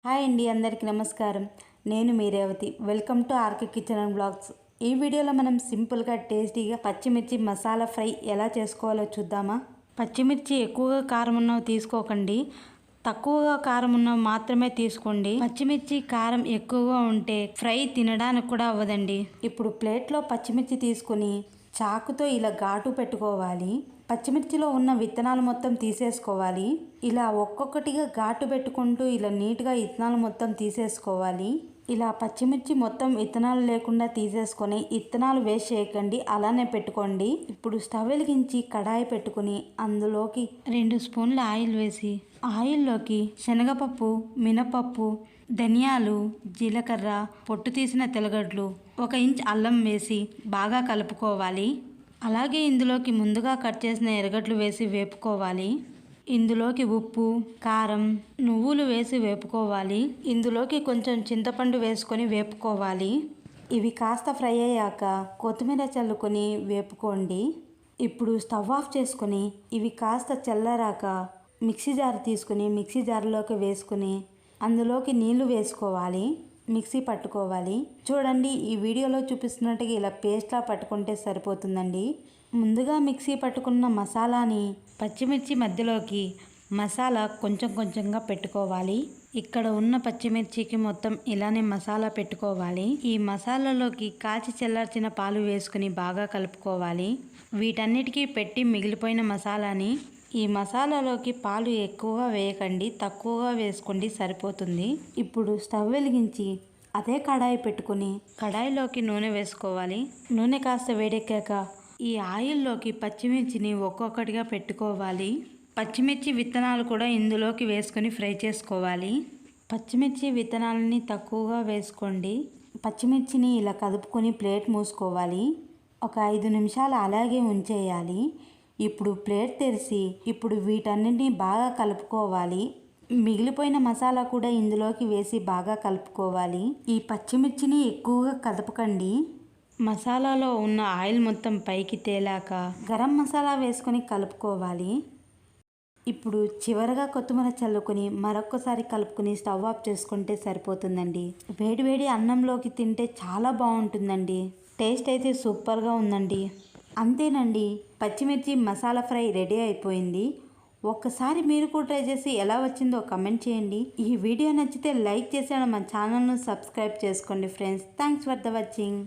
Hi అండి, అందరికీ నమస్కారం. నేను మీ Revathi. Welcome to RK kitchen and blogs. ఈ వీడియోలో మనం సింపుల్గా టేస్టీగా పచ్చిమిర్చి మసాలా ఫ్రై ఎలా చేసుకోవాలో చూద్దామా. పచ్చిమిర్చి ఎక్కువగా కారం ఉన్నవి తీసుకోకండి, తక్కువగా కారం ఉన్నవి మాత్రమే తీసుకోండి. పచ్చిమిర్చి కారం ఎక్కువగా ఉంటే ఫ్రై తినడానికి కూడా అవ్వదండి. ఇప్పుడు ప్లేట్లో పచ్చిమిర్చి తీసుకుని చాకుతో ఇలా ఘాటు పెట్టుకోవాలి. పచ్చిమిర్చిలో ఉన్న విత్తనాలు మొత్తం తీసేసుకోవాలి. ఇలా ఒక్కొక్కటిగా ఘాటు పెట్టుకుంటూ ఇలా నీట్గా విత్తనాలు మొత్తం తీసేసుకోవాలి. ఇలా పచ్చిమిర్చి మొత్తం విత్తనాలు లేకుండా తీసేసుకొని విత్తనాలు వేస్ట్ చేయకండి, అలానే పెట్టుకోండి. ఇప్పుడు స్టవ్ వెలిగించి కడాయి పెట్టుకుని అందులోకి 2 స్పూన్ల ఆయిల్ వేసి ఆయిల్లోకి శనగపప్పు, మినపప్పు, ధనియాలు, జీలకర్ర, పొట్టు తీసిన తెల్లగడ్డలు, 1 ఇంచ్ అల్లం వేసి బాగా కలుపుకోవాలి. అలాగే ఇందులోకి ముందుగా కట్ చేసిన ఎర్రగడ్డలు వేసి వేపుకోవాలి. ఇందులోకి ఉప్పు, కారం, నువ్వులు వేసి వేపుకోవాలి. ఇందులోకి కొంచెం చింతపండు వేసుకొని వేపుకోవాలి. ఇవి కాస్త ఫ్రై అయ్యాక కొత్తిమీర చల్లుకొని వేపుకోండి. ఇప్పుడు స్టవ్ ఆఫ్ చేసుకొని ఇవి కాస్త చల్లారాక మిక్సీ జార్ తీసుకుని మిక్సీ జార్లోకి వేసుకుని అందులోకి నీళ్లు వేసుకోవాలి. మిక్సీ పట్టుకోవాలి. చూడండి, ఈ వీడియోలో చూపిస్తున్నట్టుగా ఇలా పేస్ట్లా పట్టుకుంటే సరిపోతుందండి. ముందుగా మిక్సీ పట్టుకున్న మసాలాని పచ్చిమిర్చి మధ్యలోకి మసాలా కొంచెం కొంచెంగా పెట్టుకోవాలి. ఇక్కడ ఉన్న పచ్చిమిర్చికి మొత్తం ఇలానే మసాలా పెట్టుకోవాలి. ఈ మసాలాలోకి కాచి చల్లార్చిన పాలు వేసుకుని బాగా కలుపుకోవాలి. వీటన్నిటికీ పెట్టి మిగిలిపోయిన మసాలాని ఈ మసాలాలోకి పాలు ఎక్కువగా వేయకండి, తక్కువగా వేసుకోండి, సరిపోతుంది. ఇప్పుడు స్టవ్ వెలిగించి అదే కడాయి పెట్టుకుని కడాయిలోకి నూనె వేసుకోవాలి. నూనె కాస్త వేడెక్కాక ఈ ఆయిల్లోకి పచ్చిమిర్చిని ఒక్కొక్కటిగా పెట్టుకోవాలి. పచ్చిమిర్చి విత్తనాలు కూడా ఇందులోకి వేసుకొని ఫ్రై చేసుకోవాలి. పచ్చిమిర్చి విత్తనాలని తక్కువగా వేసుకోండి. పచ్చిమిర్చిని ఇలా కదుపుకొని ప్లేట్ మూసుకోవాలి. ఒక 5 నిమిషాలు అలాగే ఉంచేయాలి. ఇప్పుడు ప్లేట్ తెరిచి ఇప్పుడు వీటన్నిటిని బాగా కలుపుకోవాలి. మిగిలిపోయిన మసాలా కూడా ఇందులోకి వేసి బాగా కలుపుకోవాలి. ఈ పచ్చిమిర్చిని ఎక్కువగా కదపకండి. మసాలాలో ఉన్న ఆయిల్ మొత్తం పైకి తేలాక గరం మసాలా వేసుకొని కలుపుకోవాలి. ఇప్పుడు చివరగా కొత్తిమీర చల్లుకొని మరొకసారి కలుపుకొని స్టవ్ ఆఫ్ చేసుకుంటే సరిపోతుందండి. వేడివేడి అన్నంలోకి తింటే చాలా బాగుంటుందండి. టేస్ట్ అయితే సూపర్గా ఉందండి. అంతేనండి, పచ్చిమిర్చి మసాలా ఫ్రై రెడీ అయిపోయింది. ఒక్కసారి మీరు కూడా ట్రై చేసి ఎలా వచ్చిందో కమెంట్ చేయండి. ఈ వీడియో నచ్చితే లైక్ చేసి మన ఛానల్ను సబ్స్క్రైబ్ చేసుకోండి friends. Thanks for the watching.